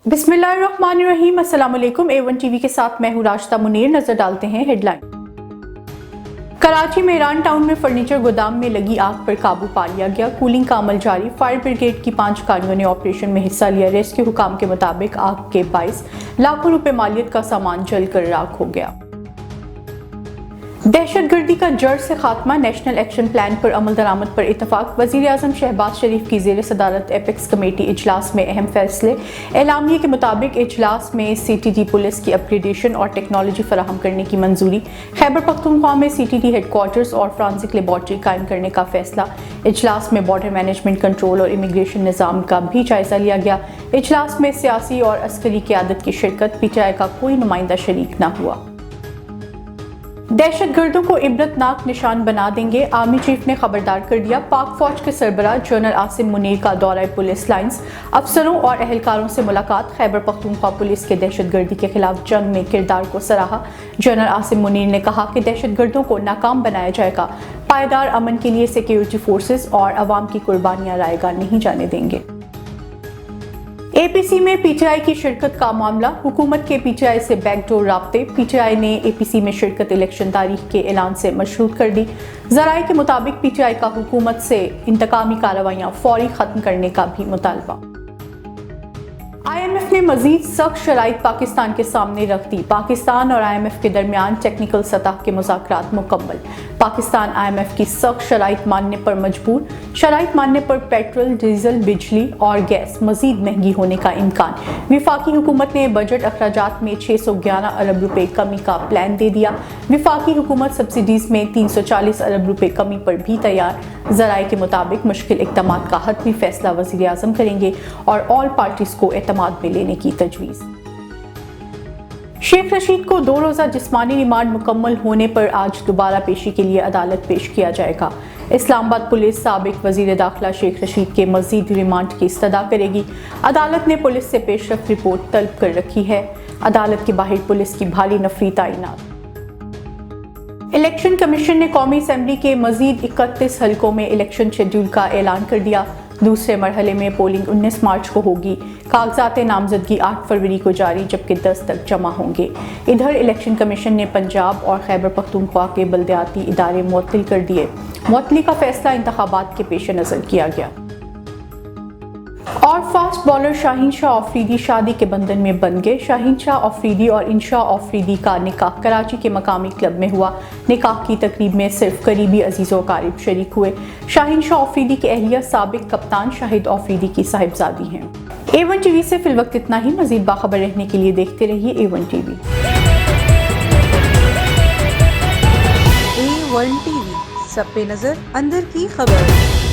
बिस्मिल्लाहिर्रहमानिर्रहीम। अस्सलाम वालेकुम। A1 टीवी के साथ मैं हूँ राशिदा मुनीर। नजर डालते हैं हेडलाइन। कराची में ईरान टाउन में फर्नीचर गोदाम में लगी आग पर काबू पा लिया गया। कूलिंग का अमल जारी। फायर ब्रिगेड की 5 गाड़ियों ने ऑपरेशन में हिस्सा लिया। रेस्क्यू हुकाम के मुताबिक आग के बाइस लाखों रुपए मालियत का सामान जलकर राख हो गया। दहशतगर्दी का जड़ से खात्मा। नेशनल एक्शन प्लान पर अमल दरामद पर इतफाक। वजीर आजम शहबाज शरीफ की ज़ेर सदारत एपेक्स कमेटी इजलास में अहम फैसले। एलामिया के मुताबिक इजलास में CTD पुलिस की अपग्रेडेशन और टेक्नोलॉजी फराहम करने की मंजूरी। खैबर पख्तूनख्वा में CTD हेडक्वार्टर्स और फ्रांसिक लेबॉर्ट्री कायम करने का फैसला। इजलास में बॉर्डर मैनेजमेंट कंट्रोल और इमिग्रेशन निज़ाम का भी जायजा लिया गया। इजलास में सियासी और अस्करी क़यादत की शिरकत। PTI का कोई नुमाइंदा शरीक न हुआ। दहशतगर्दों को इबरतनाक निशान बना देंगे। आर्मी चीफ ने खबरदार कर दिया। पाक फौज के सरबराह जनरल आसिम मुनीर का दौरा पुलिस लाइंस। अफसरों और एहलकारों से मुलाकात। खैबर पख्तूनख्वा पुलिस के दहशतगर्दी के खिलाफ जंग में किरदार को सराहा। जनरल आसिम मुनीर ने कहा कि दहशतगर्दों को नाकाम बनाया जाएगा। पायदार अमन के लिए सिक्योरिटी फोर्सेस और अवाम की कुर्बानियां रायगा नहीं जाने देंगे। APC में PTI की शिरकत का मामला। हुकूमत के PTI से बैकडोर राब्ते। PTI ने APC में शिरकत इलेक्शन तारीख के ऐलान से मशरूत कर दी। ज़राए के मुताबिक PTI का हुकूमत से इंतकामी कार्रवाइयां फौरी खत्म करने का भी मुतालबा। IMF ने मजीद सख्त शराइत पाकिस्तान के सामने रख दी। पाकिस्तान और IMF के दरमियान टेक्निकल सतह के मुज़ाकरात मुकम्मल। पाकिस्तान IMF की सख्त शराइत मानने पर मजबूर। शराइत मानने पर पेट्रोल, डीजल, बिजली और गैस मजीद महंगी होने का इम्कान। विफाकी हुकूमत ने बजट अखराजात में 611 अरब रुपए कमी का प्लान दे दिया। विफाकी हुकूमत सब्सिडीज में 340 अरब रुपए कमी पर भी तैयार। ज़राए के मुताबिक मुश्किल इक़दामात का हतमी फैसला वज़ीर आज़म करेंगे और ऑल पार्टीज को एतमाद में लेने की तजवीज़। शेख रशीद को 2 रोज़ा जिस्मानी रिमांड मुकम्मल होने पर आज दोबारा पेशी के लिए अदालत पेश किया जाएगा। इस्लामाबाद पुलिस साबिक वज़ीर दाखिला शेख रशीद के मज़ीद रिमांड की इस्तदा करेगी। अदालत ने पुलिस से पेशरफ्त रिपोर्ट तलब कर रखी है। अदालत के बाहर पुलिस की भारी नफरी तैनात। इलेक्शन कमीशन ने कौमी असम्बली के मज़ीद 31 हलकों में इलेक्शन शेड्यूल का ऐलान कर दिया। दूसरे मरहले में पोलिंग 19 मार्च को होगी। कागजात नामजदगी 8 फरवरी को जारी, जबकि 10 तक जमा होंगे। इधर इलेक्शन कमीशन ने पंजाब और खैबर पख्तूनख्वा के बल्दियाती इदारे मुअत्तल कर दिए। मुअत्तली का फैसला इंतखाबात के पेश नज़र किया गया। और फास्ट बॉलर शाहीन शाह आफरीदी शादी के बंधन में बन गए। शाहीन शाह आफरीदी और इंशा आफरीदी का निकाह कराची के मकामी क्लब में हुआ। निकाह की तकरीब में सिर्फ करीबी अजीज़ों क़रीब शरीक हुए। शाहीन शाह आफरीदी की अहलिया साबिक कप्तान शाहिद आफरीदी की साहिबजादी हैं। A1 टीवी से फिल वक्त इतना ही। मज़ीद बाखबर रहने के लिए देखते रहिए A1 टीवी। A1 टीवी, सब पे नजर, अंदर की खबर।